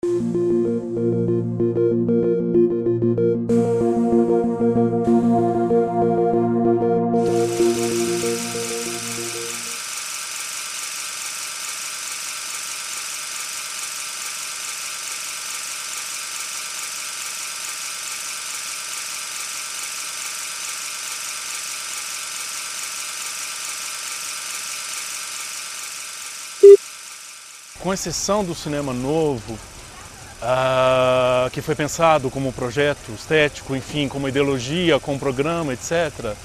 Com exceção do cinema novo, que foi pensado como projeto estético, enfim, como ideologia, como programa, etc.,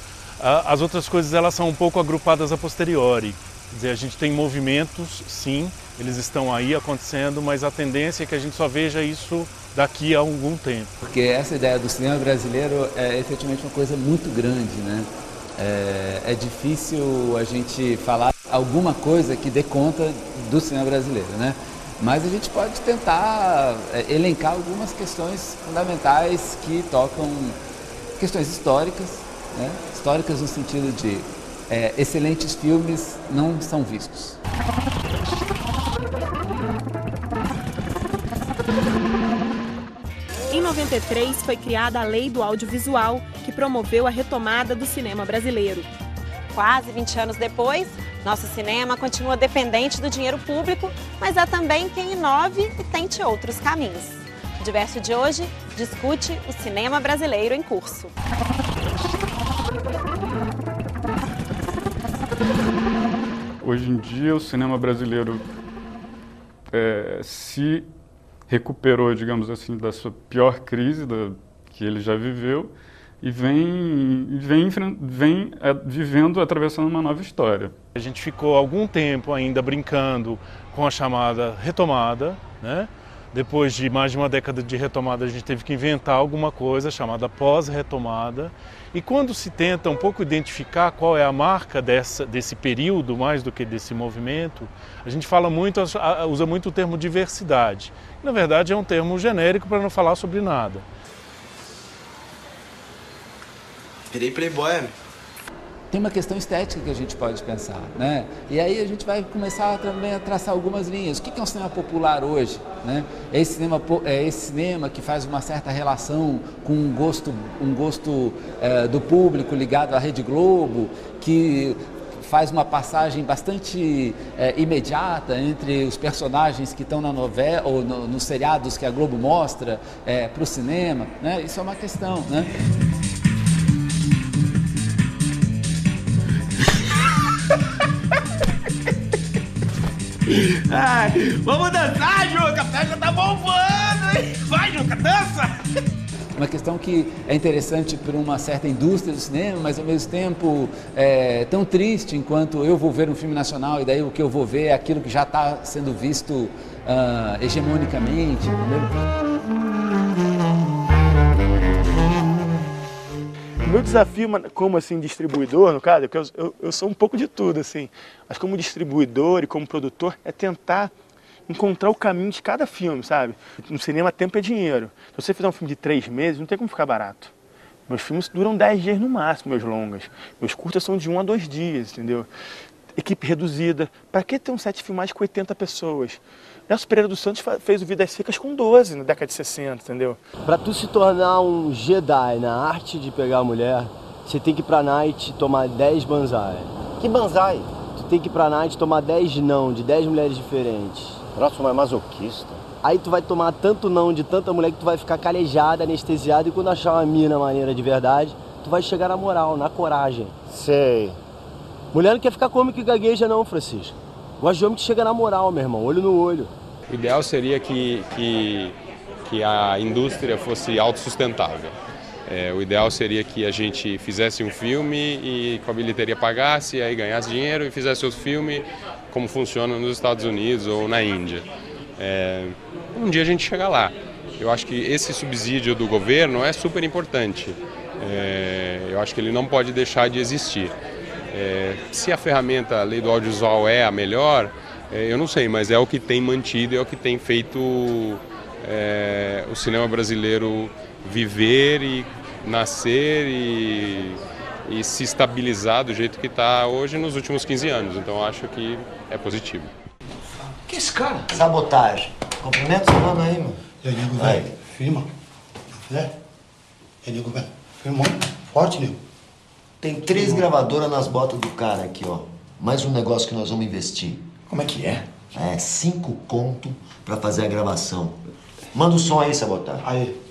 as outras coisas elas são um pouco agrupadas a posteriori. Quer dizer, a gente tem movimentos, sim, eles estão aí acontecendo, mas a tendência é que a gente só veja isso daqui a algum tempo. Porque essa ideia do cinema brasileiro é efetivamente uma coisa muito grande, né? É difícil a gente falar alguma coisa que dê conta do cinema brasileiro, né? Mas a gente pode tentar elencar algumas questões fundamentais que tocam questões históricas, né? Históricas no sentido de excelentes filmes não são vistos. Em 93 foi criada a Lei do Audiovisual, que promoveu a retomada do cinema brasileiro. Quase 20 anos depois, nosso cinema continua dependente do dinheiro público, mas há também quem inove e tente outros caminhos. O Diverso de hoje discute o cinema brasileiro em curso. Hoje em dia, o cinema brasileiro se recuperou, digamos assim, da sua pior crise que ele já viveu e vem vivendo, atravessando uma nova história. A gente ficou algum tempo ainda brincando com a chamada retomada, né? Depois de mais de uma década de retomada, a gente teve que inventar alguma coisa chamada pós-retomada. E quando se tenta um pouco identificar qual é a marca desse período, mais do que desse movimento, a gente fala muito, usa muito o termo diversidade. Na verdade, é um termo genérico para não falar sobre nada. Virei playboy, amigo. Tem uma questão estética que a gente pode pensar, né? E aí a gente vai começar também a traçar algumas linhas. O que é um cinema popular hoje, né? É esse cinema que faz uma certa relação com um gosto do público ligado à Rede Globo, que faz uma passagem bastante imediata entre os personagens que estão na novela ou nos seriados que a Globo mostra para o cinema, né? Isso é uma questão, né? Ai, vamos dançar, Juca! A festa tá bombando, hein? Vai, Juca, dança! Uma questão que é interessante para uma certa indústria do cinema, mas ao mesmo tempo tão triste enquanto eu vou ver um filme nacional e daí o que eu vou ver é aquilo que já está sendo visto hegemonicamente, entendeu? O meu desafio como assim, distribuidor, no caso, é que eu sou um pouco de tudo, assim, mas como distribuidor e como produtor, é tentar encontrar o caminho de cada filme, sabe? No cinema, tempo é dinheiro. Se você fizer um filme de 3 meses, não tem como ficar barato. Meus filmes duram 10 dias no máximo, meus longas. Meus curtas são de 1 a 2 dias, entendeu? Equipe reduzida. Para que ter um set de filmagem com 80 pessoas? Nelson Pereira dos Santos fez o Vidas Secas com 12 na década de 60, entendeu? Pra tu se tornar um Jedi na arte de pegar a mulher, você tem que ir pra night tomar 10 banzai. Que banzai? Tu tem que ir pra night tomar 10 não, de 10 mulheres diferentes. Nossa, mas masoquista. Aí tu vai tomar tanto não de tanta mulher que tu vai ficar calejada, anestesiada, e quando achar uma mina maneira de verdade, tu vai chegar na moral, na coragem. Sei. Mulher não quer ficar cômico e gagueja não, Francisco. Gosto de homem que chega na moral, meu irmão, olho no olho. O ideal seria que a indústria fosse autossustentável. O ideal seria que a gente fizesse um filme e com a bilheteria pagasse, aí ganhasse dinheiro e fizesse outro filme como funciona nos Estados Unidos ou na Índia. Um dia a gente chega lá. Eu acho que esse subsídio do governo é super importante. Eu acho que ele não pode deixar de existir. Se a ferramenta, a lei do audiovisual é a melhor, eu não sei, mas é o que tem mantido, é o que tem feito o cinema brasileiro viver e nascer e se estabilizar do jeito que está hoje nos últimos 15 anos. Então acho que é positivo. Que esse cara? Sabotagem. Cumprimenta o mano aí, mano. E aí, nego, velho, firma. É? E aí, nego, velho, firmão, forte, nego. Tem 3 gravadoras nas botas do cara aqui, ó. Mais um negócio que nós vamos investir. Como é que é? É, 5 conto pra fazer a gravação. Manda o som aí, Sabotar. Aí.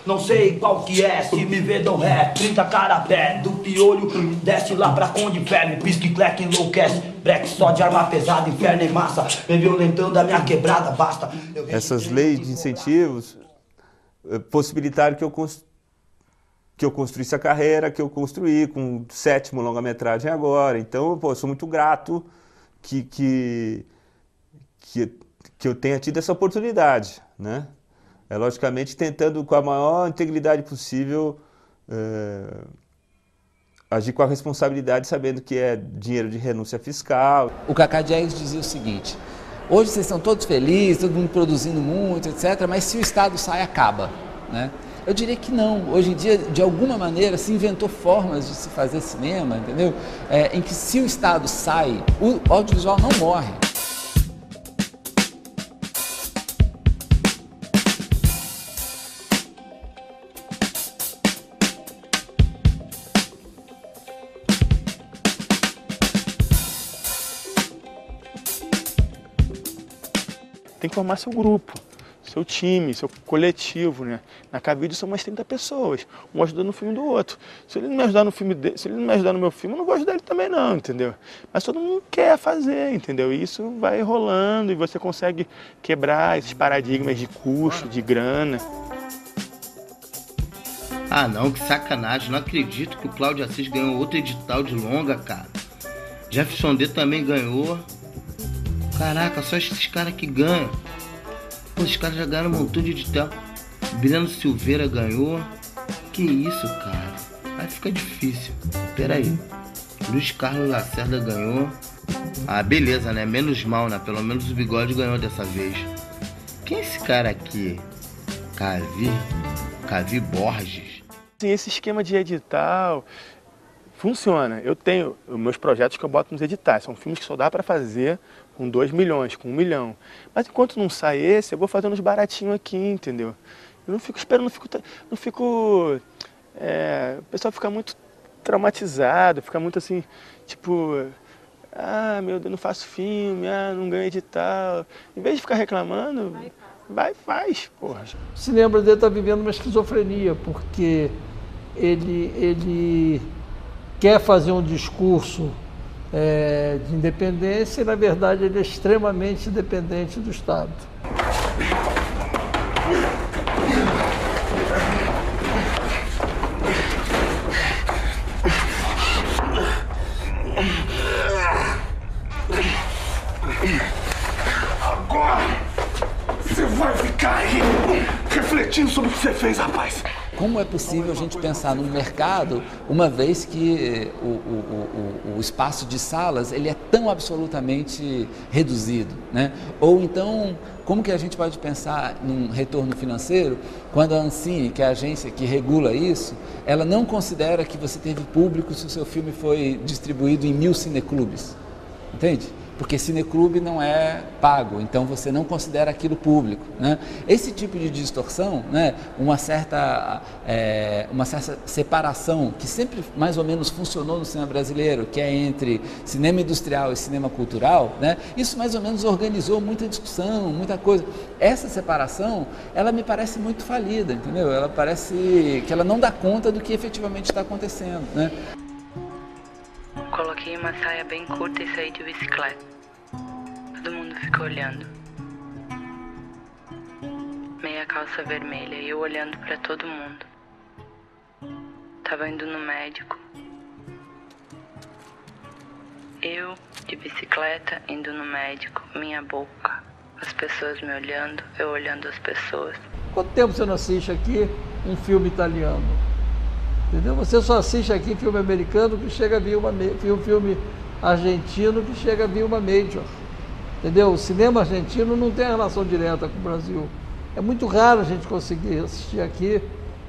Não sei qual que é, se me vê dou ré 30 carapé, do piolho desce lá pra Conde Verme, pisque, cleque, enlouquece, breque só de arma pesada, inferno em massa, vem violentando a minha quebrada, basta. Essas leis de incentivos possibilitaram que eu construísse a carreira que eu construí, com o 7º longa-metragem agora. Então, pô, eu sou muito grato que eu tenha tido essa oportunidade, né? Logicamente, tentando com a maior integridade possível agir com a responsabilidade, sabendo que é dinheiro de renúncia fiscal. O Cacá Diegues dizia o seguinte: hoje vocês estão todos felizes, todo mundo produzindo muito, etc., mas se o Estado sai, acaba, né? Eu diria que não. Hoje em dia, de alguma maneira, se inventou formas de se fazer cinema, entendeu? Em que se o Estado sai, o audiovisual não morre. Tem que formar seu grupo, seu time, seu coletivo, né? Na Cavide são umas 30 pessoas, um ajudando no filme do outro. Se ele não me ajudar no filme dele, se ele não me ajudar no meu filme, eu não vou ajudar ele também não, entendeu? Mas todo mundo quer fazer, entendeu? E isso vai rolando e você consegue quebrar esses paradigmas de custo, de grana. Ah não, que sacanagem, não acredito que o Cláudio Assis ganhou outro edital de longa, cara. Jefferson D também ganhou. Caraca, só esses caras que ganham. Pô, esses caras já ganharam um montão de edital. Breno Silveira ganhou. Que isso, cara? Aí fica difícil. Pera aí. Luiz Carlos Lacerda ganhou. Ah, beleza, né? Menos mal, né? Pelo menos o Bigode ganhou dessa vez. Quem é esse cara aqui? Cavi Borges. Esse esquema de edital funciona. Eu tenho os meus projetos que eu boto nos editais. São filmes que só dá para fazer com 2 milhões, com 1 milhão. Mas enquanto não sai esse, eu vou fazendo uns baratinhos aqui, entendeu? Eu não fico esperando, não fico o pessoal fica muito traumatizado, fica muito assim, tipo, ah, meu Deus, não faço filme, ah, não ganho edital. Em vez de ficar reclamando, vai e faz, porra. O cinema brasileiro está vivendo uma esquizofrenia, porque ele quer fazer um discurso de independência e, na verdade, ele é extremamente dependente do Estado. Agora você vai ficar aí refletindo sobre o que você fez, rapaz. Como é possível a gente pensar num mercado, uma vez que o espaço de salas ele é tão absolutamente reduzido, né? Ou então, como que a gente pode pensar num retorno financeiro quando a Ancine, que é a agência que regula isso, ela não considera que você teve público se o seu filme foi distribuído em 1000 cineclubes, entende? Porque cineclube não é pago, então você não considera aquilo público, né? Esse tipo de distorção, né, uma certa separação que sempre mais ou menos funcionou no cinema brasileiro, que é entre cinema industrial e cinema cultural, né, isso mais ou menos organizou muita discussão, muita coisa. Essa separação, ela me parece muito falida, entendeu? Ela parece que ela não dá conta do que efetivamente está acontecendo, né? Coloquei uma saia bem curta e saí de bicicleta. Todo mundo ficou olhando. Meia calça vermelha e eu olhando pra todo mundo. Tava indo no médico. Eu, de bicicleta, indo no médico, minha boca. As pessoas me olhando, eu olhando as pessoas. Quanto tempo você não assiste aqui um filme italiano? Entendeu? Você só assiste aqui filme americano que chega a vir um filme argentino que chega a vir uma major. Entendeu? O cinema argentino não tem relação direta com o Brasil. É muito raro a gente conseguir assistir aqui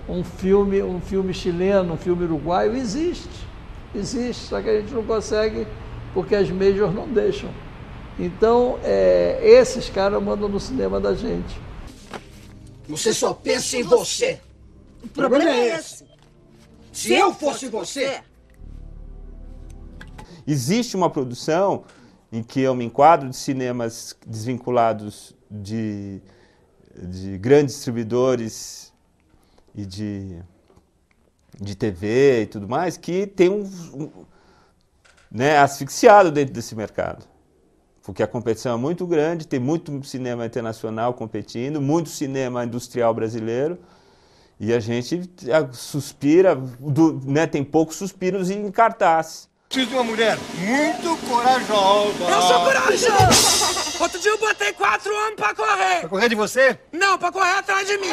um filme chileno, um filme uruguaio. Existe, só que a gente não consegue porque as majors não deixam. Então, esses caras mandam no cinema da gente. Você só pensa em você. O problema é esse. Se eu fosse você... Existe uma produção em que eu me enquadro de cinemas desvinculados de grandes distribuidores e de TV e tudo mais, que tem asfixiado dentro desse mercado. Porque a competição é muito grande, tem muito cinema internacional competindo, muito cinema industrial brasileiro, e a gente suspira, tem poucos suspiros em cartaz. Preciso de uma mulher muito corajosa. Eu sou corajoso! Outro dia eu botei 4 homens pra correr. Pra correr de você? Não, pra correr atrás de mim.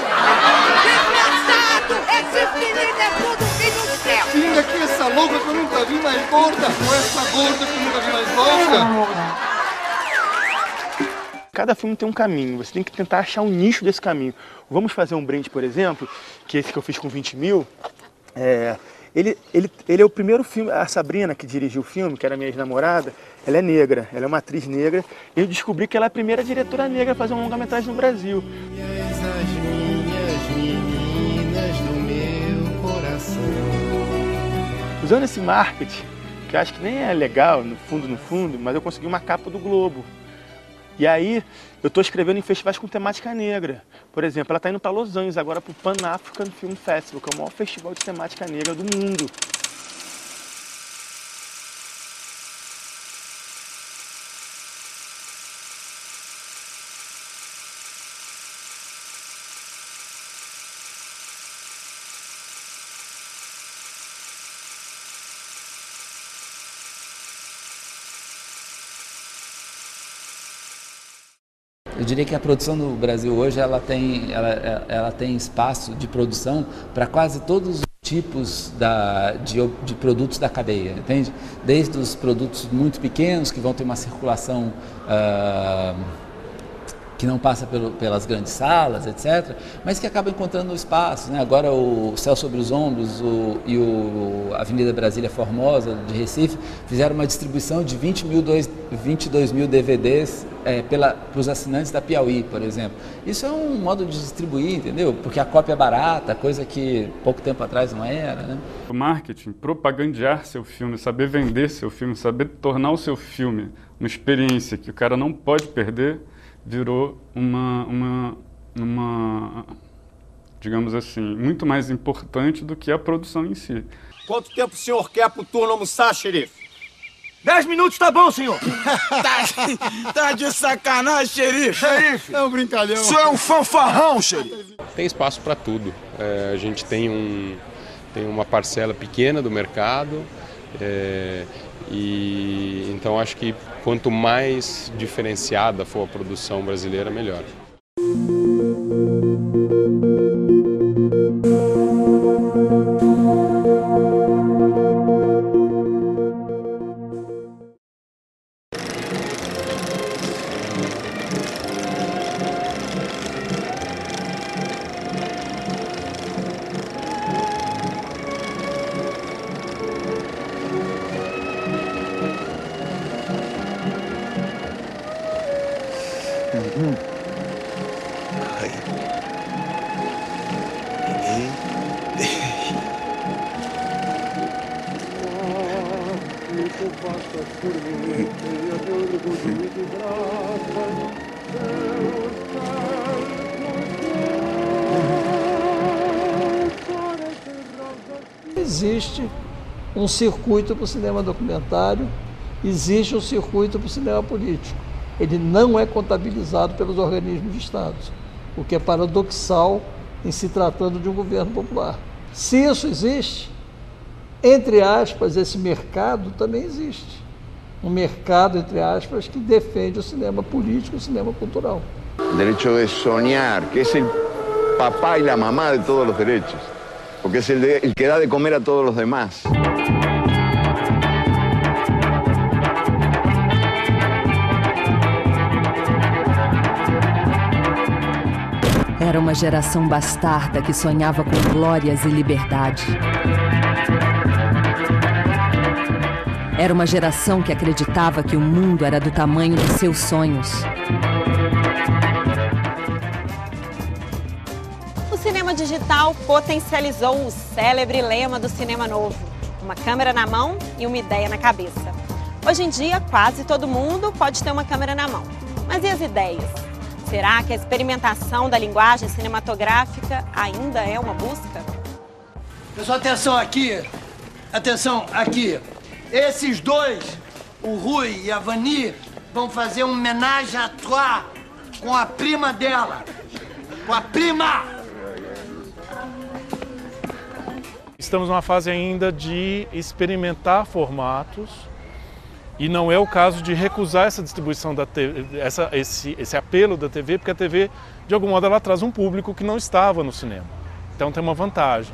Desgraçado! Esse menino é tudo filho do céu! Vinha aqui essa louca que eu nunca vi mais gorda. Com essa gorda que eu nunca vi mais louca. Cada filme tem um caminho, você tem que tentar achar um nicho desse caminho. Vamos fazer um brinde, por exemplo, que esse que eu fiz com 20 mil. Ele é o primeiro filme, a Sabrina, que dirigiu o filme, que era minha ex-namorada, ela é negra, ela é uma atriz negra, e eu descobri que ela é a primeira diretora negra a fazer um longa-metragem no Brasil. As minhas meninas do meu coração. Usando esse marketing, que eu acho que nem é legal, no fundo, mas eu consegui uma capa do Globo. E aí, eu estou escrevendo em festivais com temática negra. Por exemplo, ela está indo para Los Angeles agora para o Pan African Film Festival, que é o maior festival de temática negra do mundo. Eu diria que a produção do Brasil hoje ela tem espaço de produção para quase todos os tipos de produtos da cadeia, entende? Desde os produtos muito pequenos, que vão ter uma circulação que não passa pelas grandes salas, etc., mas que acaba encontrando espaço, né? Agora o Céu sobre os Ombros e a Avenida Brasília Formosa, de Recife, fizeram uma distribuição de 22 mil DVDs para os assinantes da Piauí, por exemplo. Isso é um modo de distribuir, entendeu? Porque a cópia é barata, coisa que pouco tempo atrás não era, né? O marketing, propagandear seu filme, saber vender seu filme, saber tornar o seu filme uma experiência que o cara não pode perder, virou uma digamos assim, muito mais importante do que a produção em si. Quanto tempo o senhor quer pro turno almoçar, xerife? 10 minutos tá bom, senhor. Tá de sacanagem, xerife. Xerife, é um brincalhão. O senhor é um fanfarrão, xerife. Tem espaço para tudo. A gente tem uma parcela pequena do mercado, e então acho que quanto mais diferenciada for a produção brasileira, melhor. Existe um circuito para o cinema documentário, existe um circuito para o cinema político. Ele não é contabilizado pelos organismos de Estado, o que é paradoxal em se tratando de um governo popular. Se isso existe, entre aspas, esse mercado também existe. Um mercado, entre aspas, que defende o cinema político e o cinema cultural. O direito de sonhar, que é o papá e a mamá de todos os direitos, porque é o que dá de comer a todos os demais. Era uma geração bastarda que sonhava com glórias e liberdade. Era uma geração que acreditava que o mundo era do tamanho dos seus sonhos. O cinema digital potencializou o célebre lema do cinema novo: uma câmera na mão e uma ideia na cabeça. Hoje em dia, quase todo mundo pode ter uma câmera na mão. Mas e as ideias? Será que a experimentação da linguagem cinematográfica ainda é uma busca? Pessoal, atenção aqui. Atenção aqui. Esses dois, o Rui e a Vani, vão fazer uma homenagem à trois com a prima dela. Com a prima! Estamos numa fase ainda de experimentar formatos e não é o caso de recusar essa distribuição da TV, esse apelo da TV, porque a TV, de algum modo, ela traz um público que não estava no cinema. Então tem uma vantagem.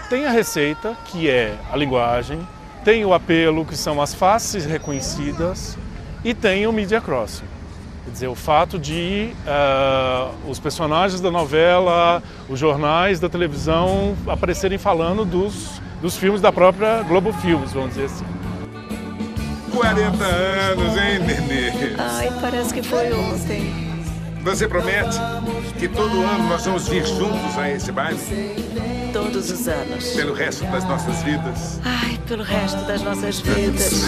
Tem a receita, que é a linguagem, tem o apelo, que são as faces reconhecidas, e tem o media crossing. Quer dizer, o fato de os personagens da novela, os jornais da televisão aparecerem falando dos filmes da própria Globo Filmes, vamos dizer assim. 40 anos, hein, Nenê? Ai, parece que foi ontem. Você promete que todo ano nós vamos vir juntos a esse baile? Todos os anos. Pelo resto das nossas vidas? Ai, pelo resto das nossas vidas.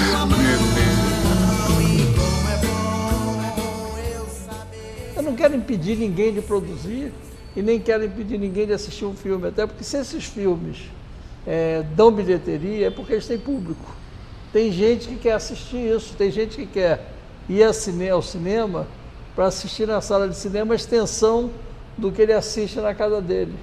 Eu não quero impedir ninguém de produzir e nem quero impedir ninguém de assistir um filme, até porque se esses filmes dão bilheteria é porque eles têm público. Tem gente que quer assistir isso, tem gente que quer ir ao cinema para assistir na sala de cinema a extensão do que ele assiste na casa dele.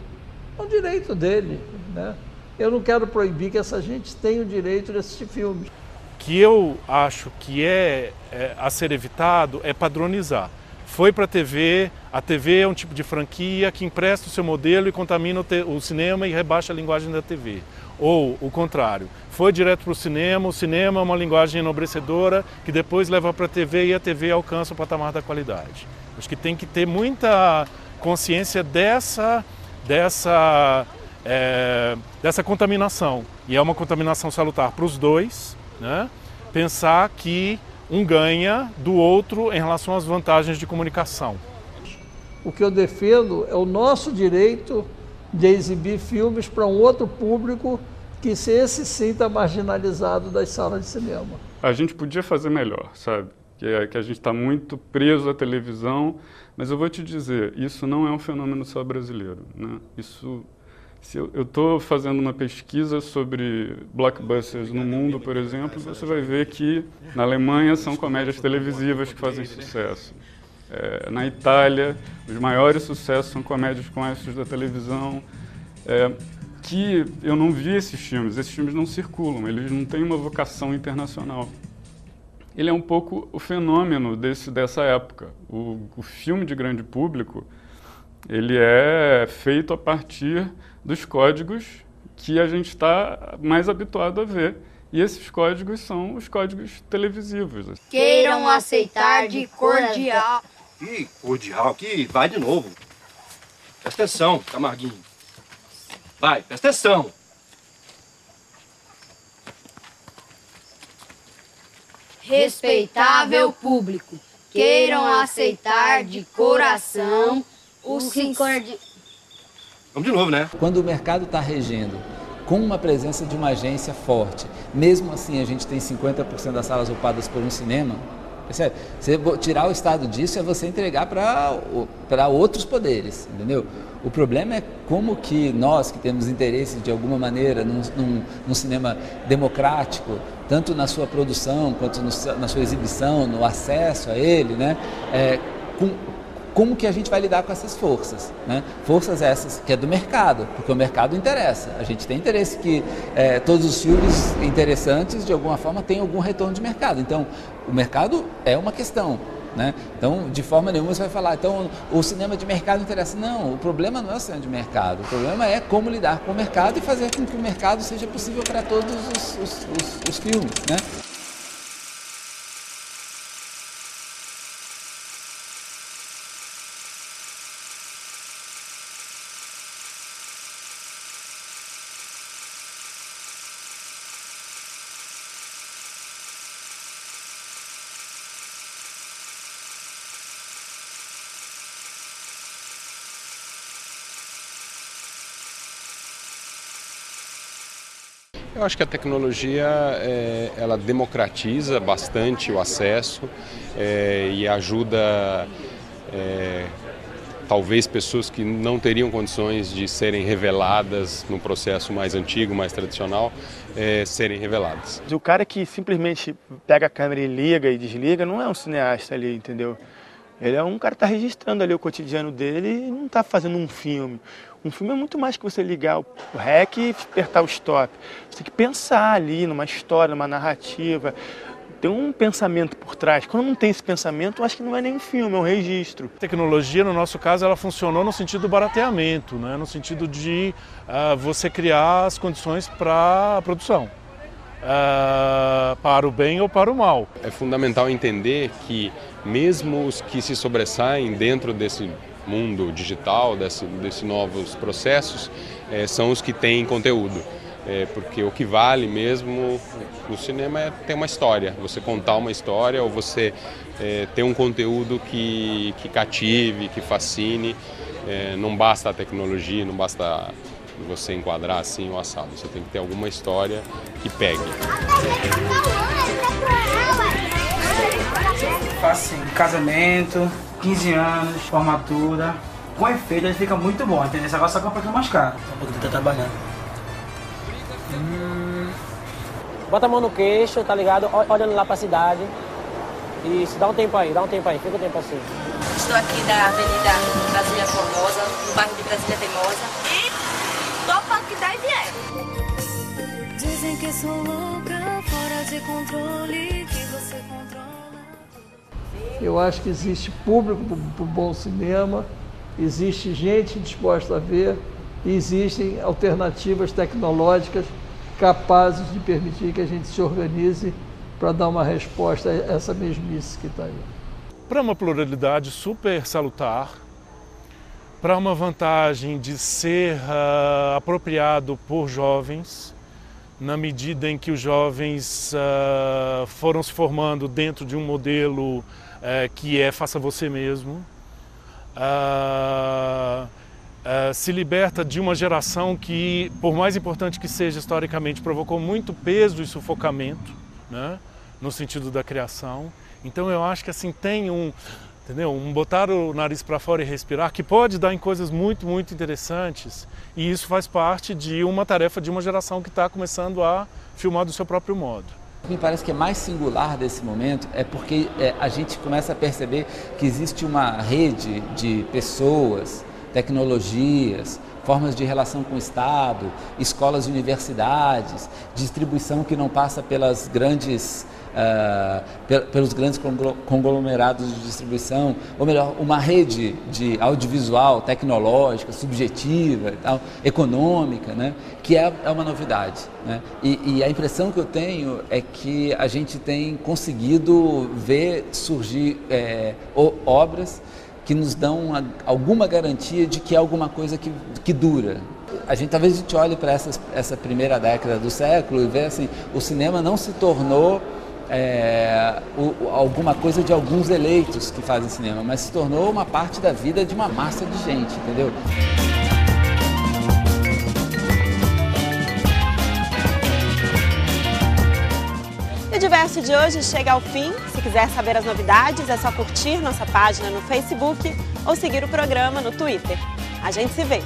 É um direito dele, né? Eu não quero proibir que essa gente tenha o direito de assistir filmes. O que eu acho que é a ser evitado é padronizar. Foi para a TV é um tipo de franquia que empresta o seu modelo e contamina o cinema e rebaixa a linguagem da TV. Ou o contrário, foi direto para o cinema é uma linguagem enobrecedora que depois leva para a TV e a TV alcança o patamar da qualidade. Acho que tem que ter muita consciência dessa contaminação. E é uma contaminação salutar para os dois, né? Pensar que um ganha do outro em relação às vantagens de comunicação. O que eu defendo é o nosso direito de exibir filmes para um outro público que se esse sim está marginalizado das salas de cinema. A gente podia fazer melhor, sabe? Que a gente está muito preso à televisão, mas eu vou te dizer, isso não é um fenômeno só brasileiro, né? Eu estou fazendo uma pesquisa sobre blockbusters no mundo, por exemplo, você vai ver que na Alemanha são comédias televisivas que fazem sucesso. Na Itália, os maiores sucessos são comédias com astros da televisão, que eu não vi esses filmes não circulam, eles não têm uma vocação internacional. Ele é um pouco o fenômeno dessa época. O filme de grande público, ele é feito a partir dos códigos que a gente está mais habituado a ver. E esses códigos são os códigos televisivos. Queiram aceitar de cordial. Ih, cordial, que vai de novo. Presta atenção, Camarguinho. Vai, presta atenção. Respeitável público, queiram aceitar de coração os Vamos de novo, né? Quando o mercado está regendo com uma presença de uma agência forte, mesmo assim a gente tem 50% das salas ocupadas por um cinema, percebe? Você tirar o Estado disso é você entregar para outros poderes, entendeu? O problema é como que nós, que temos interesse de alguma maneira num cinema democrático, tanto na sua produção quanto na sua exibição, no acesso a ele, né? Como que a gente vai lidar com essas forças, né? Forças essas que é do mercado, porque o mercado interessa. A gente tem interesse que todos os filmes interessantes, de alguma forma, tenham algum retorno de mercado. Então, o mercado é uma questão, né? Então, de forma nenhuma você vai falar, então, o cinema de mercado interessa. Não, o problema não é o cinema de mercado. O problema é como lidar com o mercado e fazer com que o mercado seja possível para todos os filmes, né? Eu acho que a tecnologia ela democratiza bastante o acesso e ajuda talvez pessoas que não teriam condições de serem reveladas no processo mais antigo, mais tradicional, serem reveladas. O cara que simplesmente pega a câmera e liga e desliga não é um cineasta ali, entendeu? Ele é um cara que está registrando ali o cotidiano dele e não está fazendo um filme. Um filme é muito mais que você ligar o REC e apertar o stop. Você tem que pensar ali numa história, numa narrativa. Tem um pensamento por trás. Quando não tem esse pensamento, eu acho que não é nem um filme, é um registro. A tecnologia, no nosso caso, ela funcionou no sentido do barateamento, né? No sentido de você criar as condições para a produção, para o bem ou para o mal. É fundamental entender que mesmo os que se sobressaem dentro desse mundo digital, desses novos processos, são os que têm conteúdo. Porque o que vale mesmo no cinema é ter uma história, você contar uma história ou você ter um conteúdo que cative, que fascine. Não basta a tecnologia, não basta você enquadrar assim o assado, você tem que ter alguma história que pegue. Faço assim, casamento, 15 anos, formatura. Com efeito ele fica muito bom, entendeu? Esse negócio só que é um pouquinho mais caro. Porque tu tá trabalhando. Bota a mão no queixo, tá ligado? Olhando lá pra cidade. Isso, dá um tempo aí, fica um tempo assim. Estou aqui da Avenida Brasília Formosa, no bairro de Brasília Teimosa. E topa que dá e vier. Dizem que sou louca, fora de controle, que você controla. Eu acho que existe público para o bom cinema, existe gente disposta a ver, e existem alternativas tecnológicas capazes de permitir que a gente se organize para dar uma resposta a essa mesmice que está aí. Para uma pluralidade super salutar, para uma vantagem de ser apropriado por jovens, na medida em que os jovens foram se formando dentro de um modelo que faça você mesmo, se liberta de uma geração que, por mais importante que seja historicamente, provocou muito peso e sufocamento, né, no sentido da criação. Então eu acho que assim tem entendeu? Botar o nariz para fora e respirar, que pode dar em coisas muito, muito interessantes, e isso faz parte de uma tarefa de uma geração que está começando a filmar do seu próprio modo. Me parece que é mais singular desse momento é porque a gente começa a perceber que existe uma rede de pessoas, tecnologias, formas de relação com o Estado, escolas e universidades, distribuição que não passa pelas grandes, pelos grandes conglomerados de distribuição, ou melhor, uma rede de audiovisual, tecnológica, subjetiva, tal, econômica, né, que é uma novidade, né? E a impressão que eu tenho é que a gente tem conseguido ver surgir obras que nos dão alguma garantia de que é alguma coisa que dura. Talvez a gente olhe para essa primeira década do século e veja assim, o cinema não se tornou alguma coisa de alguns eleitos que fazem cinema, mas se tornou uma parte da vida de uma massa de gente, entendeu? E o Diverso de hoje chega ao fim. Se quiser saber as novidades, é só curtir nossa página no Facebook ou seguir o programa no Twitter. A gente se vê!